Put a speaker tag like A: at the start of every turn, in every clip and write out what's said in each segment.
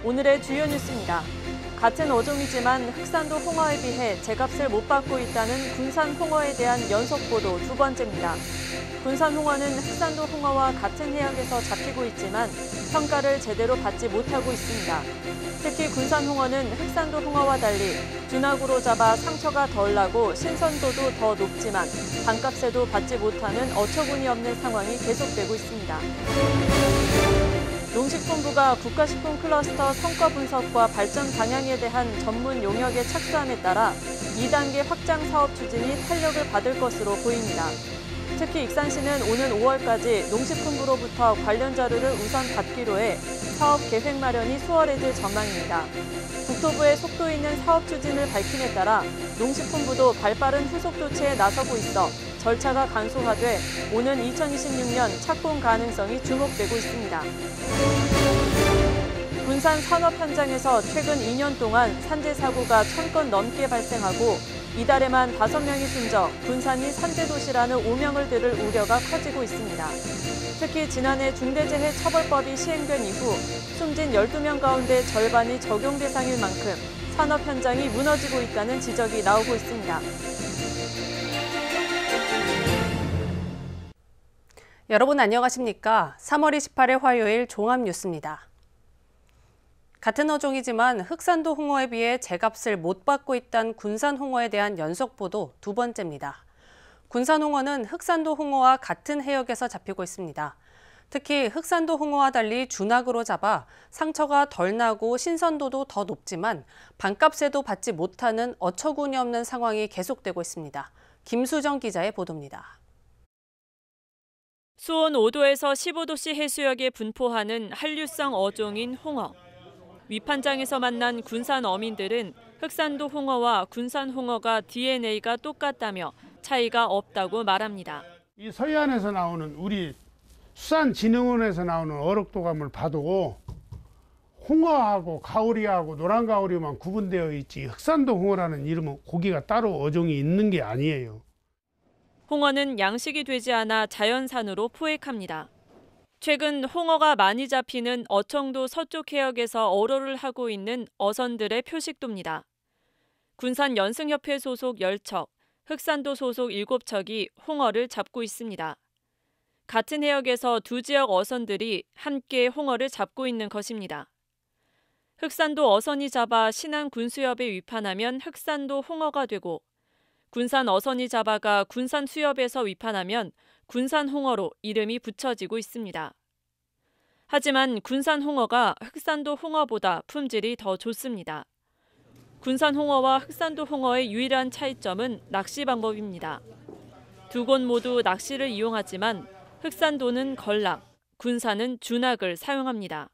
A: 오늘의 주요 뉴스입니다. 같은 어종이지만 흑산도 홍어에 비해 제값을 못 받고 있다는 군산 홍어에 대한 연속 보도 두 번째입니다. 군산 홍어는 흑산도 홍어와 같은 해역에서 잡히고 있지만 평가를 제대로 받지 못하고 있습니다. 특히 군산 홍어는 흑산도 홍어와 달리 둔악으로 잡아 상처가 덜 나고 신선도도 더 높지만 반값에도 받지 못하는 어처구니 없는 상황이 계속되고 있습니다. 농식품부가 국가식품 클러스터 성과 분석과 발전 방향에 대한 전문 용역에 착수함에 따라 2단계 확장 사업 추진이 탄력을 받을 것으로 보입니다. 특히 익산시는 오는 5월까지 농식품부로부터 관련 자료를 우선 받기로 해 사업 계획 마련이 수월해질 전망입니다. 국토부의 속도 있는 사업 추진을 밝힘에 따라 농식품부도 발빠른 후속 조치에 나서고 있어 절차가 간소화돼 오는 2026년 착공 가능성이 주목되고 있습니다. 군산 산업 현장에서 최근 2년 동안 산재 사고가 1000건 넘게 발생하고 이달에만 5명이 숨져 군산이 산재도시라는 오명을 들을 우려가 커지고 있습니다. 특히 지난해 중대재해처벌법이 시행된 이후 숨진 12명 가운데 절반이 적용 대상일 만큼 산업 현장이 무너지고 있다는 지적이 나오고 있습니다.
B: 여러분 안녕하십니까? 3월 28일 화요일 종합뉴스입니다. 같은 어종이지만 흑산도 홍어에 비해 제값을 못 받고 있다는 군산 홍어에 대한 연속 보도 두 번째입니다. 군산 홍어는 흑산도 홍어와 같은 해역에서 잡히고 있습니다. 특히 흑산도 홍어와 달리 준악으로 잡아 상처가 덜 나고 신선도도 더 높지만 반값에도 받지 못하는 어처구니 없는 상황이 계속되고 있습니다. 김수정 기자의 보도입니다.
A: 수온 5도에서 15도씨 해수역에 분포하는 한류성 어종인 홍어. 위판장에서 만난 군산 어민들은 흑산도 홍어와 군산 홍어가 DNA가 똑같다며 차이가 없다고 말합니다.
C: 이 서해안에서 나오는 우리 수산진흥원에서 나오는 어록도감을 봐도 홍어하고 가오리하고 노란 가오리만 구분되어 있지 흑산도 홍어라는 이름은 고기가 따로 어종이 있는 게 아니에요.
A: 홍어는 양식이 되지 않아 자연산으로 포획합니다. 최근 홍어가 많이 잡히는 어청도 서쪽 해역에서 어로를 하고 있는 어선들의 표식도입니다. 군산 연승협회 소속 10척, 흑산도 소속 7척이 홍어를 잡고 있습니다. 같은 해역에서 두 지역 어선들이 함께 홍어를 잡고 있는 것입니다. 흑산도 어선이 잡아 신안 군수협에 위판하면 흑산도 홍어가 되고 군산 어선이 잡아가 군산 수협에서 위판하면 군산 홍어로 이름이 붙여지고 있습니다. 하지만 군산 홍어가 흑산도 홍어보다 품질이 더 좋습니다. 군산 홍어와 흑산도 홍어의 유일한 차이점은 낚시 방법입니다. 두 곳 모두 낚시를 이용하지만 흑산도는 걸락, 군산은 준악을 사용합니다.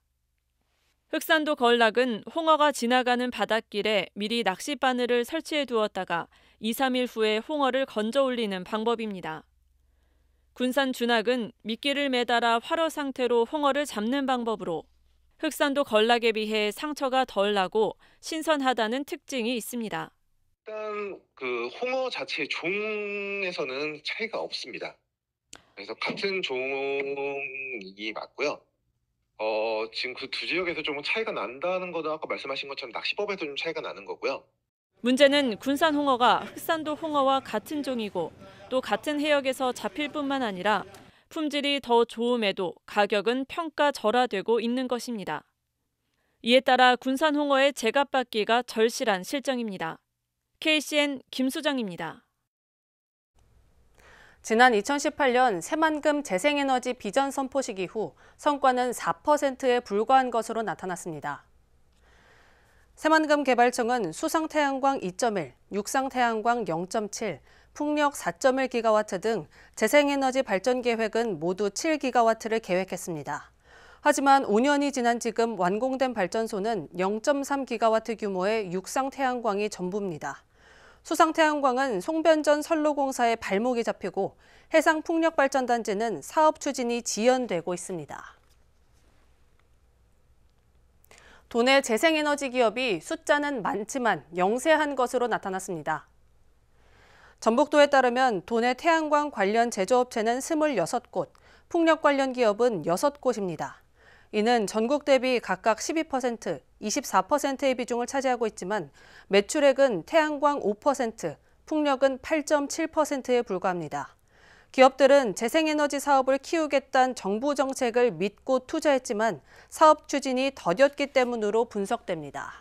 A: 흑산도 걸락은 홍어가 지나가는 바닷길에 미리 낚싯바늘을 설치해 두었다가 2, 3일 후에 홍어를 건져 올리는 방법입니다. 군산 준악은 미끼를 매달아 활어 상태로 홍어를 잡는 방법으로 흑산도 걸락에 비해 상처가 덜 나고 신선하다는 특징이 있습니다.
D: 일단 홍어 자체의 종에서는 차이가 없습니다. 그래서 같은 종이 맞고요. 지금 그 두 지역에서 좀 차이가 난다는 거는 아까 말씀하신 것처럼 낚시법에서 좀 차이가 나는 거고요.
A: 문제는 군산 홍어가 흑산도 홍어와 같은 종이고 또 같은 해역에서 잡힐 뿐만 아니라 품질이 더 좋음에도 가격은 평가절하되고 있는 것입니다. 이에 따라 군산 홍어의 제값받기가 절실한 실정입니다. KCN 김수정입니다.
B: 지난 2018년 새만금 재생에너지 비전 선포식 이후 성과는 4%에 불과한 것으로 나타났습니다. 새만금 개발청은 수상태양광 2.1, 육상태양광 0.7, 풍력 4.1기가와트 등 재생에너지 발전 계획은 모두 7기가와트를 계획했습니다. 하지만 5년이 지난 지금 완공된 발전소는 0.3기가와트 규모의 육상태양광이 전부입니다. 수상태양광은 송변전 선로공사의 발목이 잡히고 해상풍력발전단지는 사업 추진이 지연되고 있습니다. 도내 재생에너지 기업이 숫자는 많지만 영세한 것으로 나타났습니다. 전북도에 따르면 도내 태양광 관련 제조업체는 26곳, 풍력 관련 기업은 6곳입니다. 이는 전국 대비 각각 12%, 24%의 비중을 차지하고 있지만 매출액은 태양광 5%, 풍력은 8.7%에 불과합니다. 기업들은 재생에너지 사업을 키우겠다는 정부 정책을 믿고 투자했지만 사업 추진이 더뎠기 때문으로 분석됩니다.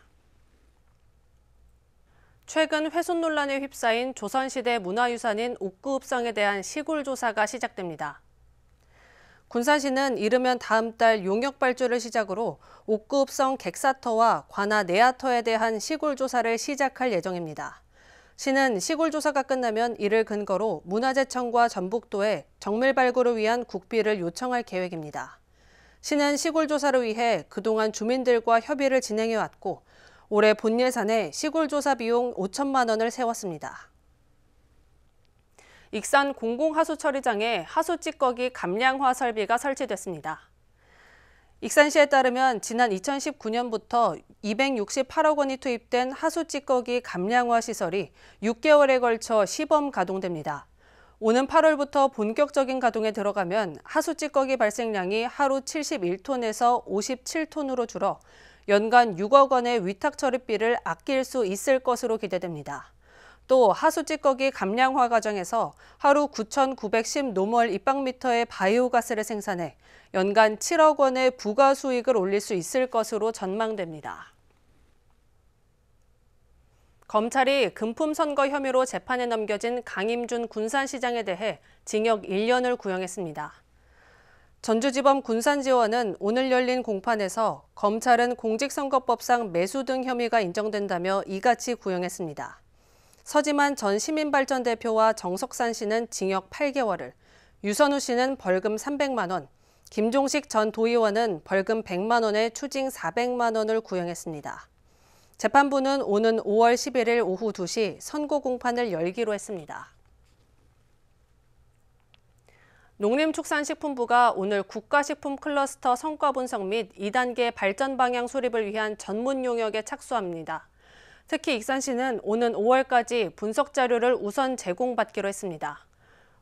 B: 최근 훼손 논란에 휩싸인 조선시대 문화유산인 옥구읍성에 대한 시굴 조사가 시작됩니다. 군산시는 이르면 다음 달 용역 발주를 시작으로 옥구읍성 객사터와 관아 내야터에 대한 시굴 조사를 시작할 예정입니다. 시는 시굴 조사가 끝나면 이를 근거로 문화재청과 전북도에 정밀 발굴을 위한 국비를 요청할 계획입니다. 시는 시굴 조사를 위해 그동안 주민들과 협의를 진행해왔고 올해 본 예산에 시굴 조사 비용 5천만 원을 세웠습니다. 익산 공공하수처리장에 하수찌꺼기 감량화 설비가 설치됐습니다. 익산시에 따르면 지난 2019년부터 268억 원이 투입된 하수찌꺼기 감량화 시설이 6개월에 걸쳐 시범 가동됩니다. 오는 8월부터 본격적인 가동에 들어가면 하수찌꺼기 발생량이 하루 71톤에서 57톤으로 줄어 연간 6억 원의 위탁처리비를 아낄 수 있을 것으로 기대됩니다. 또 하수찌꺼기 감량화 과정에서 하루 9,910 노멀 입방미터의 바이오가스를 생산해 연간 7억 원의 부가 수익을 올릴 수 있을 것으로 전망됩니다. 검찰이 금품 선거 혐의로 재판에 넘겨진 강임준 군산시장에 대해 징역 1년을 구형했습니다. 전주지법 군산지원은 오늘 열린 공판에서 검찰은 공직선거법상 매수 등 혐의가 인정된다며 이같이 구형했습니다. 서지만 전 시민발전 대표와 정석산 씨는 징역 8개월을, 유선우 씨는 벌금 300만 원, 김종식 전 도의원은 벌금 100만 원에 추징 400만 원을 구형했습니다. 재판부는 오는 5월 11일 오후 2시 선고 공판을 열기로 했습니다. 농림축산식품부가 오늘 국가식품 클러스터 성과 분석 및 2단계 발전 방향 수립을 위한 전문 용역에 착수합니다. 특히 익산시는 오는 5월까지 분석 자료를 우선 제공받기로 했습니다.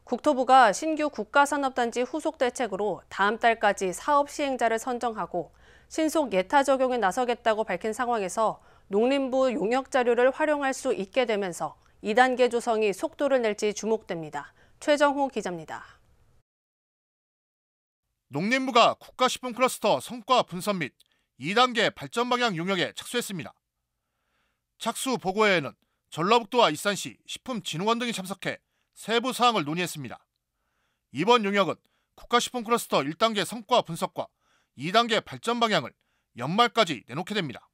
B: 국토부가 신규 국가산업단지 후속 대책으로 다음 달까지 사업 시행자를 선정하고 신속 예타 적용에 나서겠다고 밝힌 상황에서 농림부 용역 자료를 활용할 수 있게 되면서 2단계 조성이 속도를 낼지 주목됩니다. 최정호 기자입니다.
E: 농림부가 국가식품 클러스터 성과 분석 및 2단계 발전 방향 용역에 착수했습니다. 착수 보고회에는 전라북도와 익산시, 식품진흥원 등이 참석해 세부 사항을 논의했습니다. 이번 용역은 국가식품 클러스터 1단계 성과 분석과 2단계 발전 방향을 연말까지 내놓게 됩니다.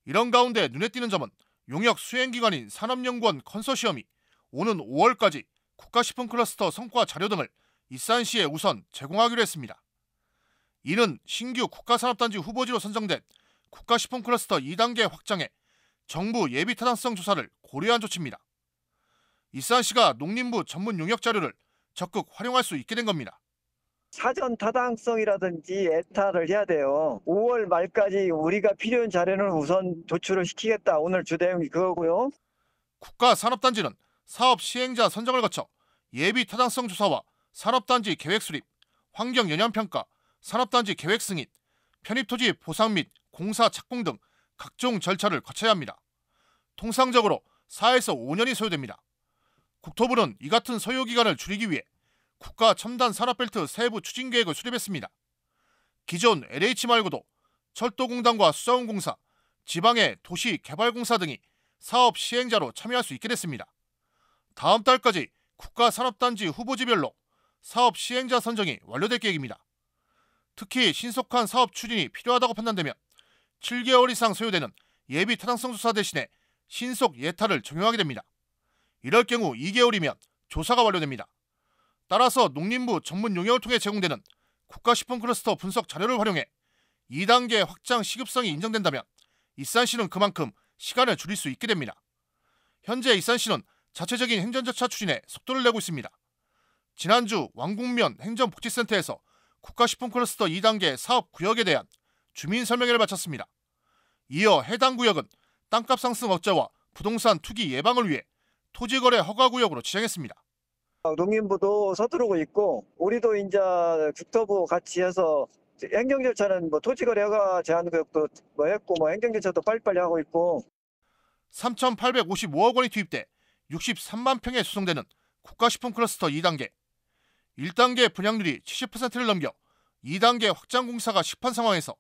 E: 이런 가운데 눈에 띄는 점은 용역 수행기관인 산업연구원 컨소시엄이 오는 5월까지 국가식품 클러스터 성과 자료 등을 익산시에 우선 제공하기로 했습니다. 이는 신규 국가산업단지 후보지로 선정된 국가식품 클러스터 2단계 확장에 정부 예비 타당성 조사를 고려한 조치입니다. 익산시가 농림부 전문 용역 자료를 적극 활용할 수 있게 된 겁니다.
F: 사전 타당성이라든지 에타를 해야 돼요. 5월 말까지 우리가 필요한 자료는 우선 도출을 시키겠다. 오늘 주대응이 그거고요.
E: 국가산업단지는 사업 시행자 선정을 거쳐 예비 타당성 조사와 산업단지 계획 수립, 환경 영향평가, 산업단지 계획 승인, 편입토지 보상 및 공사 착공 등 각종 절차를 거쳐야 합니다. 통상적으로 4에서 5년이 소요됩니다. 국토부는 이 같은 소요 기간을 줄이기 위해 국가 첨단 산업벨트 세부 추진 계획을 수립했습니다. 기존 LH 말고도 철도공단과 수자원공사, 지방의 도시개발공사 등이 사업 시행자로 참여할 수 있게 됐습니다. 다음 달까지 국가산업단지 후보지별로 사업 시행자 선정이 완료될 계획입니다. 특히 신속한 사업 추진이 필요하다고 판단되면 7개월 이상 소요되는 예비 타당성 조사 대신에 신속 예타를 적용하게 됩니다. 이럴 경우 2개월이면 조사가 완료됩니다. 따라서 농림부 전문 용역을 통해 제공되는 국가식품 클러스터 분석 자료를 활용해 2단계 확장 시급성이 인정된다면 익산시는 그만큼 시간을 줄일 수 있게 됩니다. 현재 익산시는 자체적인 행정절차 추진에 속도를 내고 있습니다. 지난주 왕국면 행정복지센터에서 국가식품 클러스터 2단계 사업 구역에 대한 주민 설명회를 마쳤습니다. 이어 해당 구역은 땅값 상승 억제와 부동산 투기 예방을 위해 토지거래 허가구역으로 지정했습니다.
F: 농림부도 서두르고 있고 우리도 이제 국토부 같이 해서 행정 절차는 뭐 토지거래 허가 제한 구역도 뭐 했고 뭐 행정 절차도 빨리빨리 하고 있고.
E: 3,855억 원이 투입돼 63만 평에 수송되는 국가식품 클러스터 2단계. 1단계 분양률이 70%를 넘겨 2단계 확장 공사가 시급한 상황에서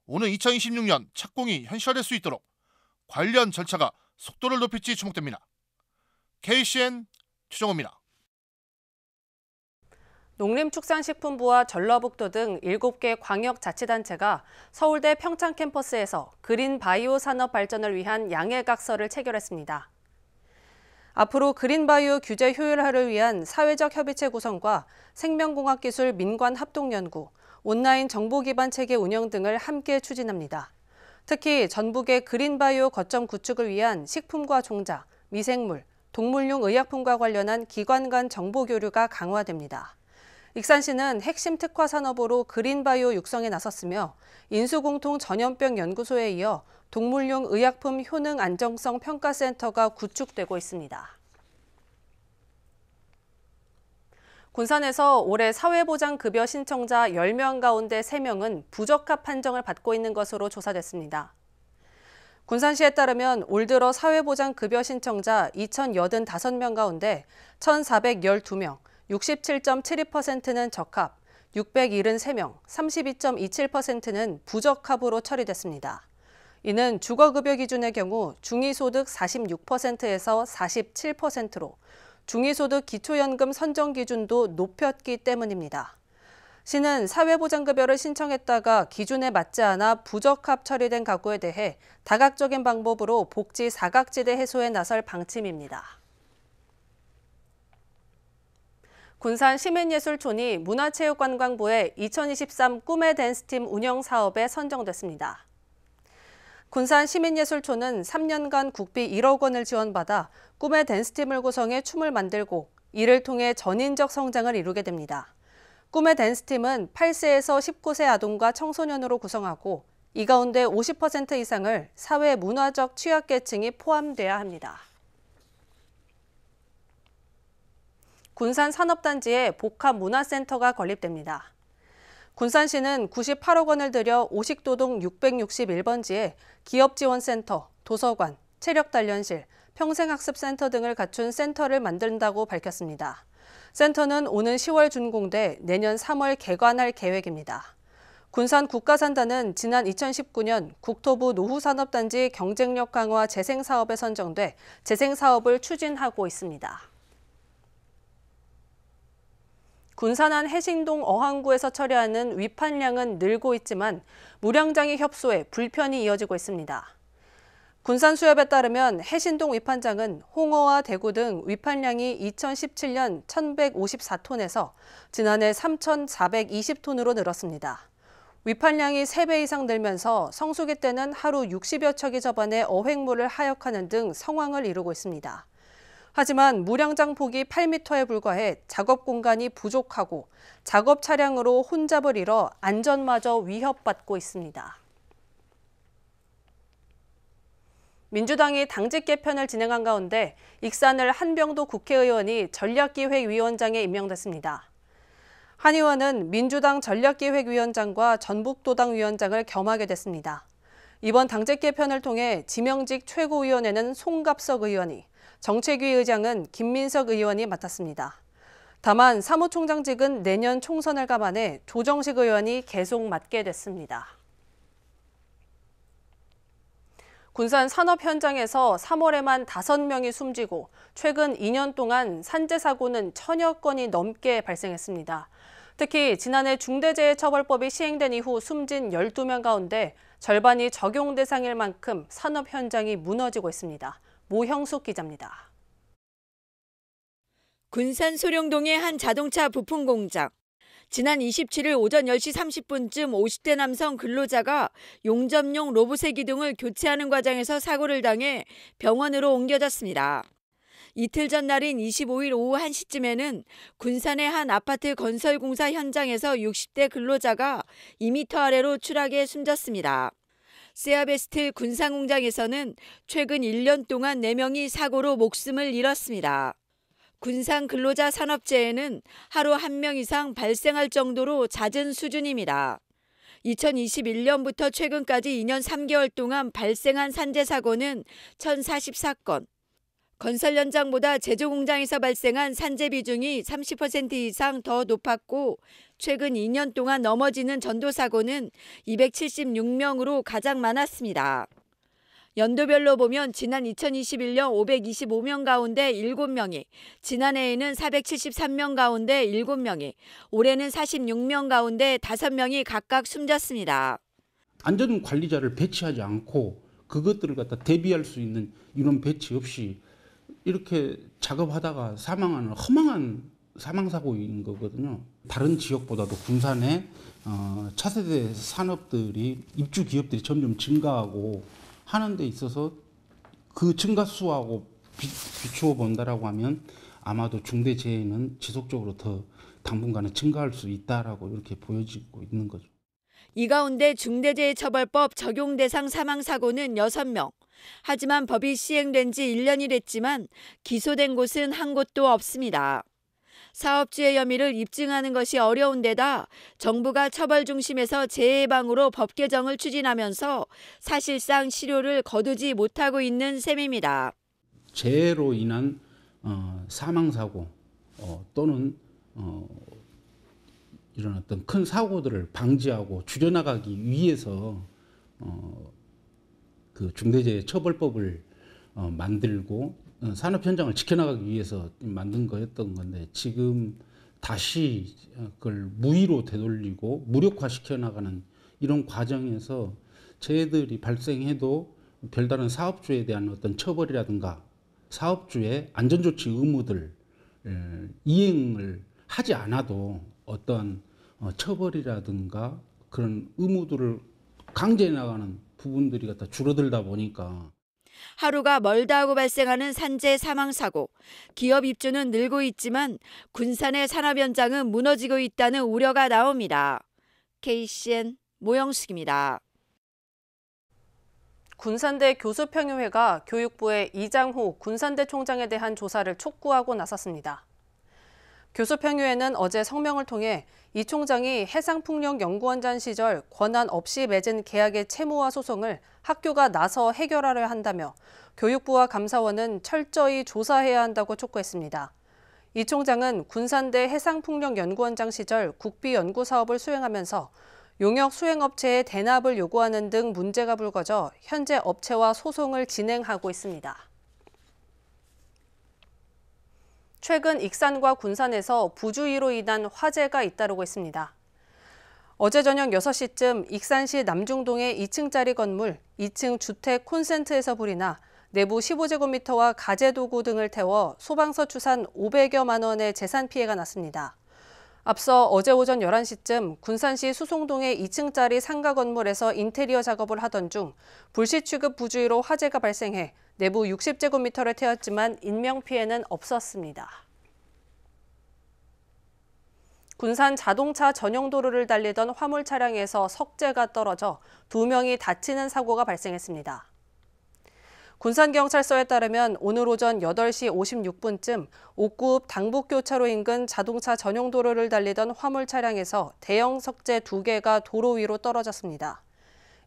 E: 오는 2026년 착공이 현실화될 수 있도록 관련 절차가 속도를 높일지 주목됩니다. KCN 최정호입니다.
B: 농림축산식품부와 전라북도 등 7개 광역자치단체가 서울대 평창 캠퍼스에서 그린 바이오 산업 발전을 위한 양해각서를 체결했습니다. 앞으로 그린 바이오 규제 효율화를 위한 사회적 협의체 구성과 생명공학기술 민관 합동연구, 온라인 정보 기반 체계 운영 등을 함께 추진합니다. 특히 전북의 그린 바이오 거점 구축을 위한 식품과 종자, 미생물, 동물용 의약품과 관련한 기관 간 정보 교류가 강화됩니다. 익산시는 핵심 특화 산업으로 그린바이오 육성에 나섰으며 인수공통 전염병 연구소에 이어 동물용 의약품 효능 안정성 평가센터가 구축되고 있습니다. 군산에서 올해 사회보장급여 신청자 10명 가운데 3명은 부적합 판정을 받고 있는 것으로 조사됐습니다. 군산시에 따르면 올 들어 사회보장급여 신청자 2,085명 가운데 1,412명, 67.72%는 적합, 673명, 32.27%는 부적합으로 처리됐습니다. 이는 주거급여 기준의 경우 중위소득 46%에서 47%로 중위소득 기초연금 선정 기준도 높였기 때문입니다. 시는 사회보장급여를 신청했다가 기준에 맞지 않아 부적합 처리된 가구에 대해 다각적인 방법으로 복지 사각지대 해소에 나설 방침입니다. 군산 시민예술촌이 문화체육관광부의 2023 꿈의 댄스팀 운영 사업에 선정됐습니다. 군산 시민예술촌은 3년간 국비 1억 원을 지원받아 꿈의 댄스팀을 구성해 춤을 만들고 이를 통해 전인적 성장을 이루게 됩니다. 꿈의 댄스팀은 8세에서 19세 아동과 청소년으로 구성하고 이 가운데 50% 이상을 사회 문화적 취약계층이 포함돼야 합니다. 군산 산업단지에 복합문화센터가 건립됩니다. 군산시는 98억 원을 들여 오식도동 661번지에 기업지원센터, 도서관, 체력단련실, 평생학습센터 등을 갖춘 센터를 만든다고 밝혔습니다. 센터는 오는 10월 준공돼 내년 3월 개관할 계획입니다. 군산 국가산단은 지난 2019년 국토부 노후산업단지 경쟁력 강화 재생사업에 선정돼 재생사업을 추진하고 있습니다. 군산안 해신동 어항구에서 처리하는 위판량은 늘고 있지만 무량장애 협소에 불편이 이어지고 있습니다. 군산수협에 따르면 해신동 위판장은 홍어와 대구 등 위판량이 2017년 1,154톤에서 지난해 3,420톤으로 늘었습니다. 위판량이 3배 이상 늘면서 성수기 때는 하루 60여 척이 접안해 어획물을 하역하는 등 상황을 이루고 있습니다. 하지만 무량장 폭이 8m에 불과해 작업 공간이 부족하고 작업 차량으로 혼잡을 이뤄 안전마저 위협받고 있습니다. 민주당이 당직 개편을 진행한 가운데 익산을 한병도 국회의원이 전략기획위원장에 임명됐습니다. 한 의원은 민주당 전략기획위원장과 전북도당 위원장을 겸하게 됐습니다. 이번 당직 개편을 통해 지명직 최고위원회는 송갑석 의원이, 정책위 의장은 김민석 의원이 맡았습니다. 다만 사무총장직은 내년 총선을 감안해 조정식 의원이 계속 맡게 됐습니다. 군산 산업 현장에서 3월에만 5명이 숨지고 최근 2년 동안 산재 사고는 1000여 건이 넘게 발생했습니다. 특히 지난해 중대재해처벌법이 시행된 이후 숨진 12명 가운데 절반이 적용 대상일 만큼 산업 현장이 무너지고 있습니다. 모형숙 기자입니다.
G: 군산 소룡동의 한 자동차 부품 공장. 지난 27일 오전 10시 30분쯤 50대 남성 근로자가 용접용 로봇의 기둥을 교체하는 과정에서 사고를 당해 병원으로 옮겨졌습니다. 이틀 전 날인 25일 오후 1시쯤에는 군산의 한 아파트 건설 공사 현장에서 60대 근로자가 2m 아래로 추락해 숨졌습니다. 세아베스트 군산 공장에서는 최근 1년 동안 4명이 사고로 목숨을 잃었습니다. 군산 근로자 산업재해는 하루 1명 이상 발생할 정도로 잦은 수준입니다. 2021년부터 최근까지 2년 3개월 동안 발생한 산재 사고는 1,044건. 건설 현장보다 제조 공장에서 발생한 산재 비중이 30% 이상 더 높았고 최근 2년 동안 넘어지는 전도 사고는 276명으로 가장 많았습니다. 연도별로 보면 지난 2021년 525명 가운데 7명이, 지난해에는 473명 가운데 7명이, 올해는 46명 가운데 5명이 각각 숨졌습니다.
H: 안전관리자를 배치하지 않고 그것들을 갖다 대비할 수 있는 이런 배치 없이 이렇게 작업하다가 사망하는 허망한 사망사고인 거거든요. 다른 지역보다도 군산에 차세대 산업들이 입주 기업들이 점점 증가하고 하는 데 있어서 그 증가 수하고 비추어 본다라고 하면 아마도 중대재해는 지속적으로 더 당분간은 증가할 수 있다라고 이렇게 보여지고 있는 거죠.
G: 이 가운데 중대재해처벌법 적용 대상 사망사고는 6명. 하지만 법이 시행된 지 1년이 됐지만 기소된 곳은 한 곳도 없습니다. 사업주의 혐의를 입증하는 것이 어려운 데다 정부가 처벌 중심에서 재해 예방으로 법 개정을 추진하면서 사실상 실효를 거두지 못하고 있는 셈입니다.
H: 재해로 인한 사망사고 또는 이런 어떤 큰 사고들을 방지하고 줄여나가기 위해서 그 중대재해처벌법을 만들고 산업 현장을 지켜나가기 위해서 만든 거였던 건데 지금 다시 그걸 무위로 되돌리고 무력화시켜 나가는 이런 과정에서 재해들이 발생해도 별다른 사업주에 대한 어떤 처벌이라든가 사업주의 안전조치 의무들 이행을 하지 않아도 어떤 처벌이라든가 그런 의무들을 강제해 나가는 부분들이 갖다 줄어들다 보니까
G: 하루가 멀다 하고 발생하는 산재 사망사고, 기업 입주는 늘고 있지만 군산의 산업 현장은 무너지고 있다는 우려가 나옵니다. KCN 모영숙입니다.
B: 군산대 교수평의회가 교육부의 이장호 군산대 총장에 대한 조사를 촉구하고 나섰습니다. 교수평의회는 어제 성명을 통해 이 총장이 해상풍력연구원장 시절 권한 없이 맺은 계약의 채무와 소송을 학교가 나서 해결하려 한다며 교육부와 감사원은 철저히 조사해야 한다고 촉구했습니다. 이 총장은 군산대 해상풍력연구원장 시절 국비 연구 사업을 수행하면서 용역 수행업체의 대납을 요구하는 등 문제가 불거져 현재 업체와 소송을 진행하고 있습니다. 최근 익산과 군산에서 부주의로 인한 화재가 잇따르고 있습니다. 어제 저녁 6시쯤 익산시 남중동의 2층짜리 건물 2층 주택 콘센트에서 불이 나 내부 15제곱미터와 가재도구 등을 태워 소방서 추산 500여만 원의 재산 피해가 났습니다. 앞서 어제 오전 11시쯤 군산시 수송동의 2층짜리 상가 건물에서 인테리어 작업을 하던 중 불시 취급 부주의로 화재가 발생해 내부 60제곱미터를 태웠지만 인명피해는 없었습니다. 군산 자동차 전용 도로를 달리던 화물 차량에서 석재가 떨어져 2명이 다치는 사고가 발생했습니다. 군산경찰서에 따르면 오늘 오전 8시 56분쯤 옥구읍 당북교차로 인근 자동차 전용 도로를 달리던 화물 차량에서 대형 석재 2개가 도로 위로 떨어졌습니다.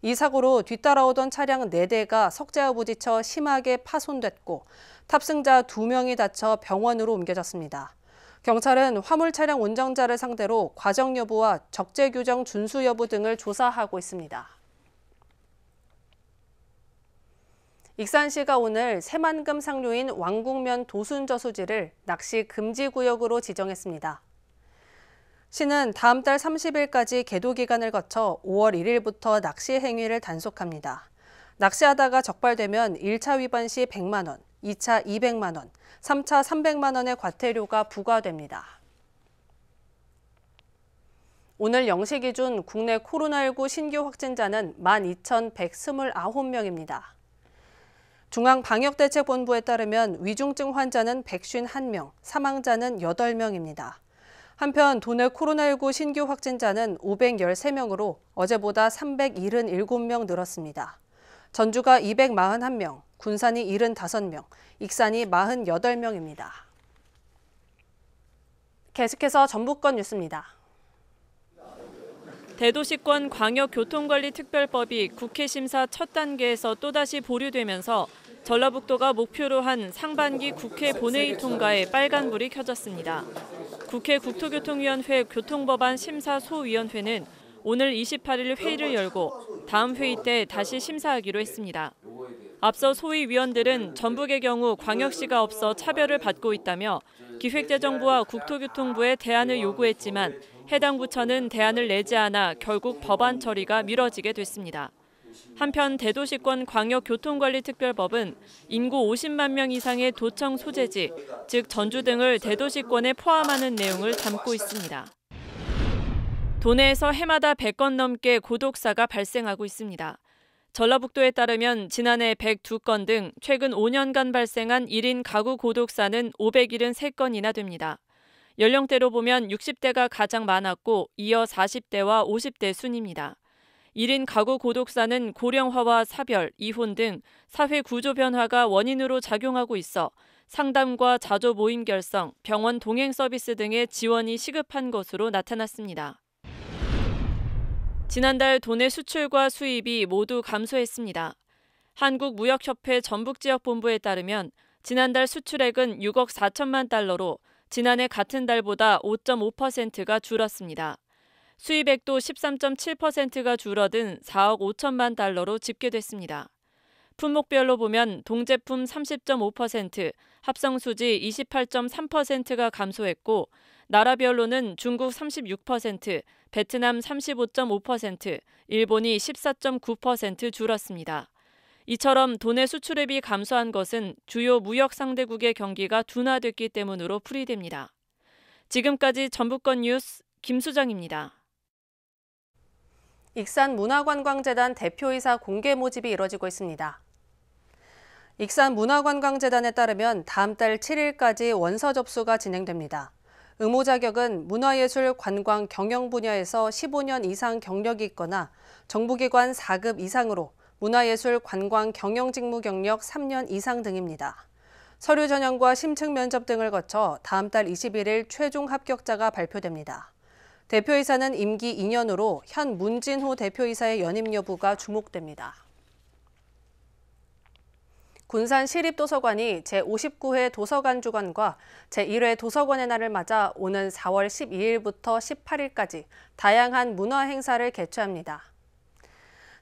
B: 이 사고로 뒤따라오던 차량 4대가 석재와 부딪혀 심하게 파손됐고 탑승자 2명이 다쳐 병원으로 옮겨졌습니다. 경찰은 화물 차량 운전자를 상대로 과정 여부와 적재 규정 준수 여부 등을 조사하고 있습니다. 익산시가 오늘 새만금 상류인 왕국면 도순저수지를 낚시 금지 구역으로 지정했습니다. 시는 다음 달 30일까지 계도 기간을 거쳐 5월 1일부터 낚시 행위를 단속합니다. 낚시하다가 적발되면 1차 위반 시 100만 원, 2차 200만 원, 3차 300만 원의 과태료가 부과됩니다. 오늘 0시 기준 국내 코로나19 신규 확진자는 12,129명입니다. 중앙방역대책본부에 따르면 위중증 환자는 151명, 사망자는 8명입니다. 한편 도내 코로나19 신규 확진자는 513명으로 어제보다 377명 늘었습니다. 전주가 241명, 군산이 75명, 익산이 48명입니다. 계속해서 전북권 뉴스입니다.
A: 대도시권 광역교통관리특별법이 국회 심사 첫 단계에서 또다시 보류되면서 전라북도가 목표로 한 상반기 국회 본회의 통과에 빨간불이 켜졌습니다. 국회 국토교통위원회 교통법안 심사소위원회는 오늘 28일 회의를 열고 다음 회의 때 다시 심사하기로 했습니다. 앞서 소위위원들은 전북의 경우 광역시가 없어 차별을 받고 있다며 기획재정부와 국토교통부에 대안을 요구했지만 해당 부처는 대안을 내지 않아 결국 법안 처리가 미뤄지게 됐습니다. 한편 대도시권 광역교통관리특별법은 인구 50만 명 이상의 도청 소재지, 즉 전주 등을 대도시권에 포함하는 내용을 담고 있습니다. 도내에서 해마다 100건 넘게 고독사가 발생하고 있습니다. 전라북도에 따르면 지난해 102건 등 최근 5년간 발생한 1인 가구 고독사는 573건이나 됩니다. 연령대로 보면 60대가 가장 많았고 이어 40대와 50대 순입니다. 1인 가구 고독사는 고령화와 사별, 이혼 등 사회 구조 변화가 원인으로 작용하고 있어 상담과 자조 모임 결성, 병원 동행 서비스 등의 지원이 시급한 것으로 나타났습니다. 지난달 도내 수출과 수입이 모두 감소했습니다. 한국무역협회 전북지역본부에 따르면 지난달 수출액은 6억 4천만 달러로 지난해 같은 달보다 5.5%가 줄었습니다. 수입액도 13.7%가 줄어든 4억 5천만 달러로 집계됐습니다. 품목별로 보면 동제품 30.5%, 합성수지 28.3%가 감소했고 나라별로는 중국 36%, 베트남 35.5%, 일본이 14.9% 줄었습니다. 이처럼 도내 수출액이 감소한 것은 주요 무역 상대국의 경기가 둔화됐기 때문으로 풀이됩니다. 지금까지 전북권 뉴스 김수정입니다.
B: 익산문화관광재단 대표이사 공개 모집이 이뤄지고 있습니다. 익산문화관광재단에 따르면 다음 달 7일까지 원서 접수가 진행됩니다. 의무 자격은 문화예술, 관광, 경영 분야에서 15년 이상 경력이 있거나 정부기관 4급 이상으로 문화예술, 관광, 경영 직무 경력 3년 이상 등입니다. 서류 전형과 심층 면접 등을 거쳐 다음 달 21일 최종 합격자가 발표됩니다. 대표이사는 임기 2년으로 현 문진호 대표이사의 연임 여부가 주목됩니다. 군산 시립도서관이 제59회 도서관 주간과 제1회 도서관의 날을 맞아 오는 4월 12일부터 18일까지 다양한 문화 행사를 개최합니다.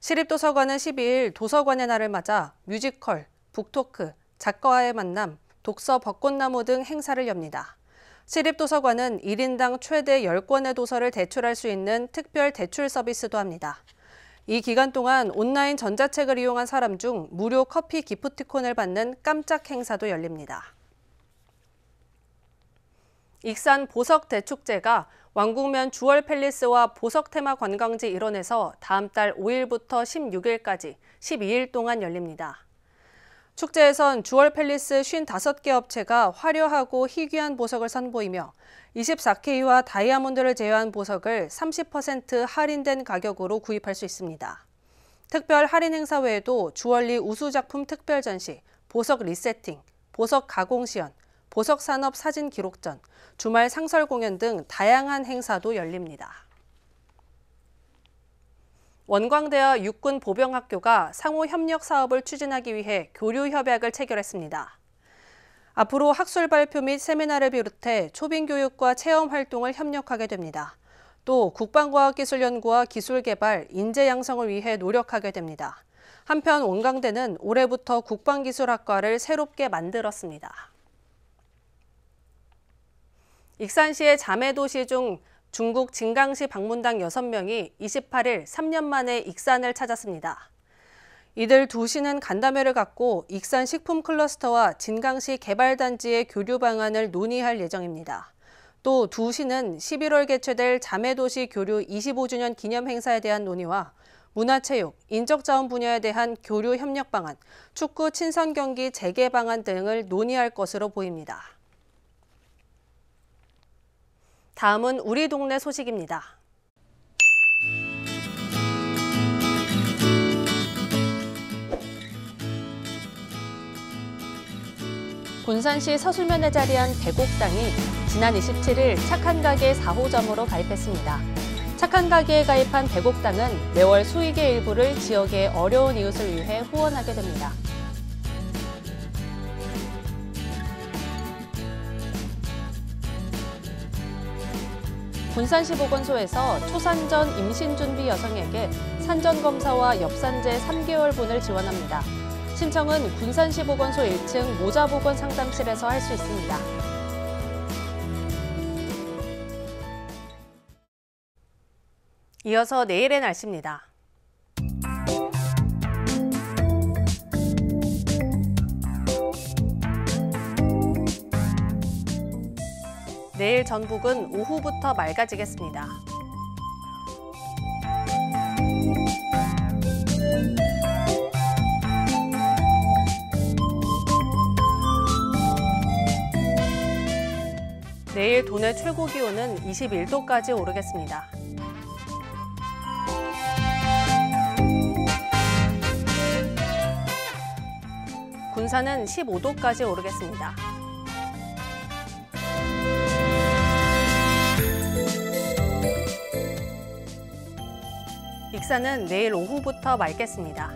B: 시립도서관은 12일 도서관의 날을 맞아 뮤지컬, 북토크, 작가와의 만남, 독서 벚꽃나무 등 행사를 엽니다. 시립도서관은 1인당 최대 10권의 도서를 대출할 수 있는 특별 대출 서비스도 합니다. 이 기간 동안 온라인 전자책을 이용한 사람 중 무료 커피 기프티콘을 받는 깜짝 행사도 열립니다. 익산 보석대축제가 왕궁면 주월팰리스와 보석테마 관광지 일원에서 다음 달 5일부터 16일까지 12일 동안 열립니다. 축제에선 주월팰리스 55개 업체가 화려하고 희귀한 보석을 선보이며 24K와 다이아몬드를 제외한 보석을 30% 할인된 가격으로 구입할 수 있습니다. 특별 할인 행사 외에도 주얼리 우수작품 특별 전시, 보석 리세팅, 보석 가공 시연, 보석 산업 사진 기록전, 주말 상설 공연 등 다양한 행사도 열립니다. 원광대와 육군보병학교가 상호 협력 사업을 추진하기 위해 교류 협약을 체결했습니다. 앞으로 학술 발표 및 세미나를 비롯해 초빙 교육과 체험 활동을 협력하게 됩니다. 또 국방과학기술연구와 기술개발, 인재 양성을 위해 노력하게 됩니다. 한편 원광대는 올해부터 국방기술학과를 새롭게 만들었습니다. 익산시의 자매도시 중 중국 진강시 방문당 6명이 28일 3년 만에 익산을 찾았습니다. 이들 두 시는 간담회를 갖고 익산 식품 클러스터와 진강시 개발단지의 교류 방안을 논의할 예정입니다. 또 두 시는 11월 개최될 자매도시 교류 25주년 기념 행사에 대한 논의와 문화체육, 인적자원 분야에 대한 교류 협력 방안, 축구 친선 경기 재개 방안 등을 논의할 것으로 보입니다. 다음은 우리 동네 소식입니다. 군산시 서술면에 자리한 백옥당이 지난 27일 착한 가게 4호점으로 가입했습니다. 착한 가게에 가입한 대곡당은 매월 수익의 일부를 지역의 어려운 이웃을 위해 후원하게 됩니다. 군산시 보건소에서 초산전 임신준비 여성에게 산전검사와 엽산제 3개월분을 지원합니다. 신청은 군산시 보건소 1층 모자보건상담실에서 할 수 있습니다. 이어서 내일의 날씨입니다. 내일 전북은 오후부터 맑아지겠습니다. 내일 도내 최고 기온은 21도까지 오르겠습니다. 군산은 15도까지 오르겠습니다. 익산은 내일 오후부터 맑겠습니다.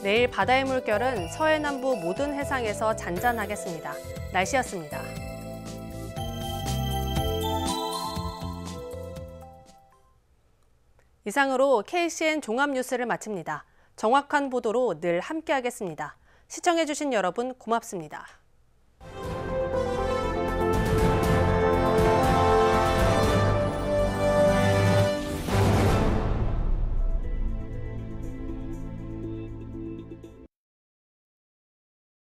B: 내일 바다의 물결은 서해 남부 모든 해상에서 잔잔하겠습니다. 날씨였습니다. 이상으로 KCN 종합뉴스를 마칩니다. 정확한 보도로 늘 함께하겠습니다. 시청해주신 여러분 고맙습니다.